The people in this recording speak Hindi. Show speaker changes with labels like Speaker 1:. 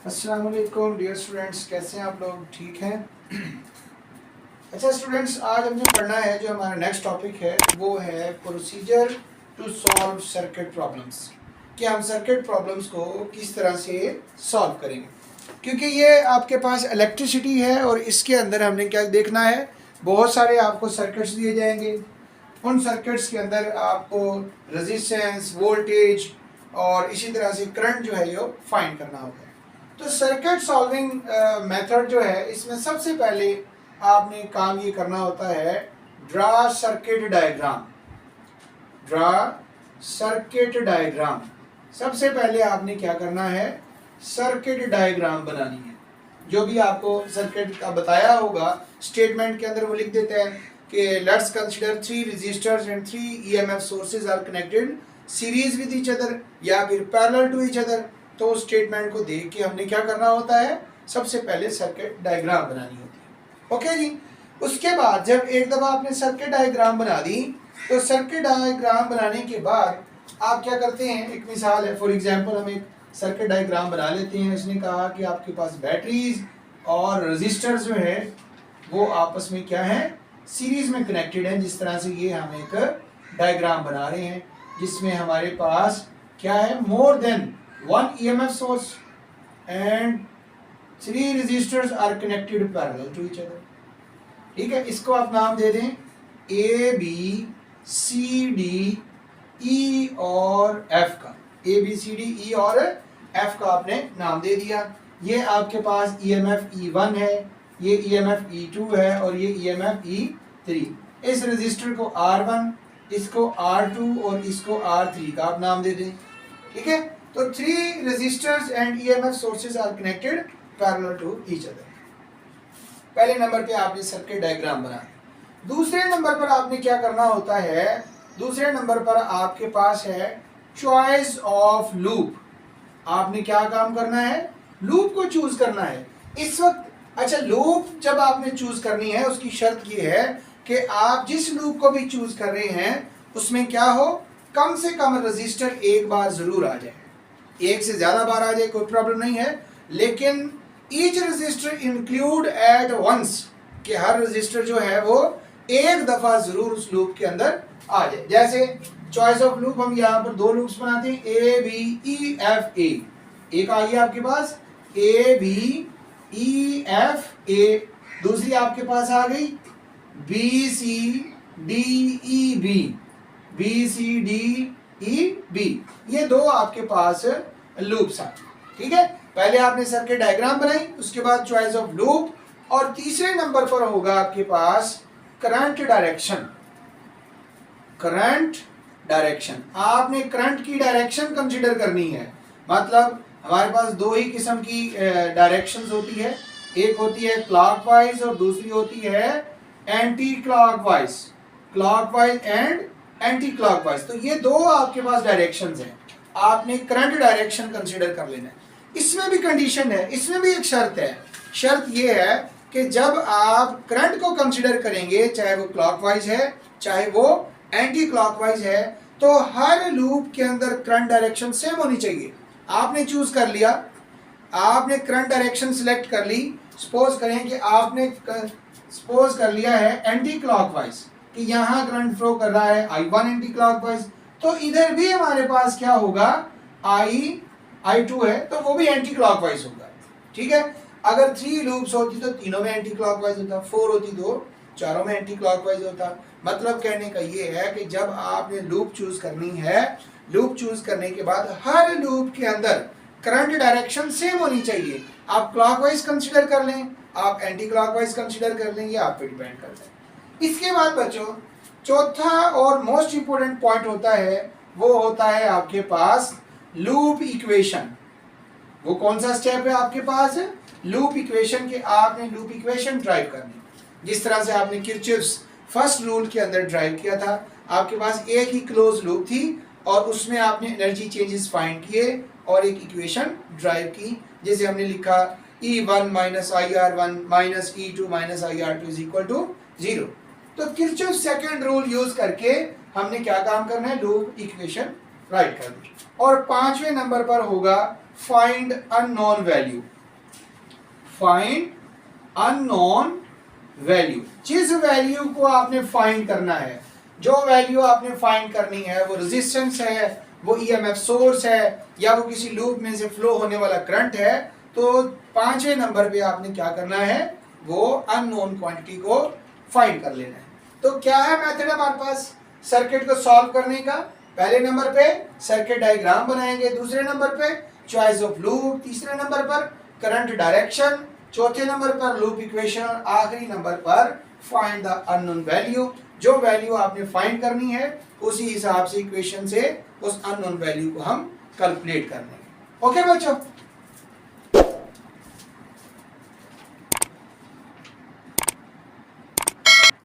Speaker 1: अस्सलाम वालेकुम डियर स्टूडेंट्स, कैसे हैं आप लोग? ठीक हैं? अच्छा स्टूडेंट्स, आज हमने पढ़ना है, जो हमारा नेक्स्ट टॉपिक है वो है procedure to solve circuit problems. कि हम सर्किट प्रॉब्लम्स को किस तरह से सॉल्व करेंगे, क्योंकि ये आपके पास इलेक्ट्रिसिटी है और इसके अंदर हमने क्या देखना है, बहुत सारे आपको सर्किट्स दिए जाएंगे। उन सर्किट्स के अंदर आपको रेजिस्टेंस, वोल्टेज और इसी तरह से करंट जो है ये फाइंड करना होगा। तो सर्किट सॉल्विंग मेथड जो है, इसमें सबसे पहले आपने काम ये करना होता है, draw circuit diagram. Draw circuit diagram, सबसे पहले आपने क्या करना है, सर्किट डायग्राम बनानी है। जो भी आपको सर्किट का बताया होगा स्टेटमेंट के अंदर वो लिख देते हैं कि let's consider 3 resistors and 3 EMF sources are connected series with each other या फिर पैरेलल टू ईच अदर। तो उस स्टेटमेंट को देख के हमने क्या करना होता है, सबसे पहले सर्किट डायग्राम बनानी होती है। ओके जी। उसके बाद जब एक दफ़ा आपने सर्किट डायग्राम बना दी, तो सर्किट डायग्राम बनाने के बाद आप क्या करते हैं, एक मिसाल है, फॉर एग्जांपल हम एक सर्किट डायग्राम बना लेते हैं। उसने कहा कि आपके पास बैटरीज और रजिस्टर्स जो है वो आपस में क्या है, सीरीज में कनेक्टेड है। जिस तरह से ये हम एक डायग्राम बना रहे हैं जिसमें हमारे पास क्या है, more than 1 EMF source and 3 resistors are connected parallel to each other। ठीक है, इसको आप नाम दे दें A B C D E और F का। A B C D E और F का आपने नाम दे दिया। ये आपके पास EMF E1 है, ये EMF E2 है और ये EMF E3। इस रजिस्टर को R1, इसको R2 और इसको R3 का आप नाम दे दें। ठीक है, तो 3 resistors and EMF sources are connected parallel to each other। पहले नंबर पे आपने सर्किट डायग्राम बनाया। दूसरे नंबर पर आपने क्या करना होता है, दूसरे नंबर पर आपके पास है चॉइस ऑफ लूप। आपने क्या काम करना है, लूप को चूज करना है इस वक्त। अच्छा, लूप जब आपने चूज करनी है, उसकी शर्त ये है कि आप जिस लूप को भी चूज कर रहे हैं उसमें क्या हो, कम से कम रजिस्टर एक बार जरूर आ जाए। एक से ज्यादा बार आ जाए कोई प्रॉब्लम नहीं है, लेकिन each resistor include at once, कि हर रजिस्टर जो है वो एक दफा जरूर उस लूप के अंदर आ जाए। जैसे चॉइस ऑफ लूप हम यहाँ पर 2 लूप्स बनाते हैं, A B E F A. एक आ गई आपके पास A B E F A, दूसरी आपके पास आ गई B C D E B, B C D E B. ये 2 आपके पास लूप्स हैं। ठीक है, पहले आपने सर्किट डायग्राम बनाई, उसके बाद चॉइस ऑफ लूप, और तीसरे नंबर पर होगा आपके पास करंट डायरेक्शन। करंट डायरेक्शन, आपने करंट की डायरेक्शन कंसीडर करनी है। मतलब हमारे पास 2 ही किस्म की डायरेक्शंस होती है, एक होती है क्लॉकवाइज और दूसरी होती है anti clockwise. Clockwise and anti clockwise, तो ये 2 आपके पास डायरेक्शंस हैं। आपने करंट डायरेक्शन कंसीडर कर लेना है। इसमें भी कंडीशन है, इसमें भी एक शर्त है। शर्त ये है कि जब आप करंट को कंसीडर करेंगे, चाहे वो क्लॉकवाइज है चाहे वो एंटी क्लॉकवाइज है, तो हर लूप के अंदर करंट डायरेक्शन सेम होनी चाहिए। आपने चूज कर लिया, आपने करंट डायरेक्शन सिलेक्ट कर ली। सपोज करें कि आपने सपोज कर लिया है एंटी क्लॉकवाइज, कि यहाँ करंट फ्लो कर रहा है I1 एंटी क्लॉकवाइज, तो इधर भी हमारे पास क्या होगा, I2 है तो वो भी एंटी क्लॉकवाइज होगा। ठीक है, अगर 3 लूप्स होती तो तीनों में एंटी क्लॉकवाइज होता, 4 होती तो चारों में एंटी क्लॉकवाइज होता। मतलब कहने का ये है कि जब आपने लूप चूज करनी है, लूप चूज करने के बाद हर लूप के अंदर करंट डायरेक्शन सेम होनी चाहिए। आप क्लॉकवाइज कंसीडर कर लें, आप एंटी क्लॉकवाइज कंसीडर कर लें, ये आप पे डिपेंड करता है। इसके बाद बच्चों, चौथा और मोस्ट इंपोर्टेंट पॉइंट होता है, वो होता है आपके पास लूप इक्वेशन। वो कौन सा स्टेप है आपके पास, लूप इक्वेशन के। आपने लूप इक्वेशन ड्राइव करनी, जिस तरह से आपने किरचॉफ्स फर्स्ट रूल के अंदर ड्राइव किया था। आपके पास एक ही क्लोज लूप थी और उसमें आपने एनर्जी चेंजेस फाइंड किए और एक इक्वेशन ड्राइव की, जैसे हमने लिखा E1 minus IR1 minus E2 minus IR2 is equal to 0। तो किरचॉफ सेकंड रूल यूज करके हमने क्या काम करना है, लूप इक्वेशन राइट कर दी। और 5वें नंबर पर होगा find unknown value. Find unknown value. जिस वैल्यू को आपने फाइंड करना है, जो वैल्यू आपने फाइंड करनी है, वो रेजिस्टेंस है, वो ईएमएफ सोर्स है, या वो किसी लूप में से फ्लो होने वाला करंट है, तो 5वें नंबर पे आपने क्या करना है, वो अननोन क्वांटिटी को फाइंड कर लेना है। तो क्या है मेथड हमारे पास सर्किट को सॉल्व करने का? पहले नंबर पे सर्किट डायग्राम बनाएंगे, दूसरे नंबर पे चॉइस ऑफ लूप, तीसरे नंबर पर करंट डायरेक्शन, चौथे नंबर पर लूप इक्वेशन, और आखिरी नंबर पर फाइंड द अननोन वैल्यू। जो वैल्यू आपने फाइंड करनी है उसी हिसाब से इक्वेशन से उस अननोन वैल्यू को हम कैलकुलेट कर लेंगे। ओके बच्चों।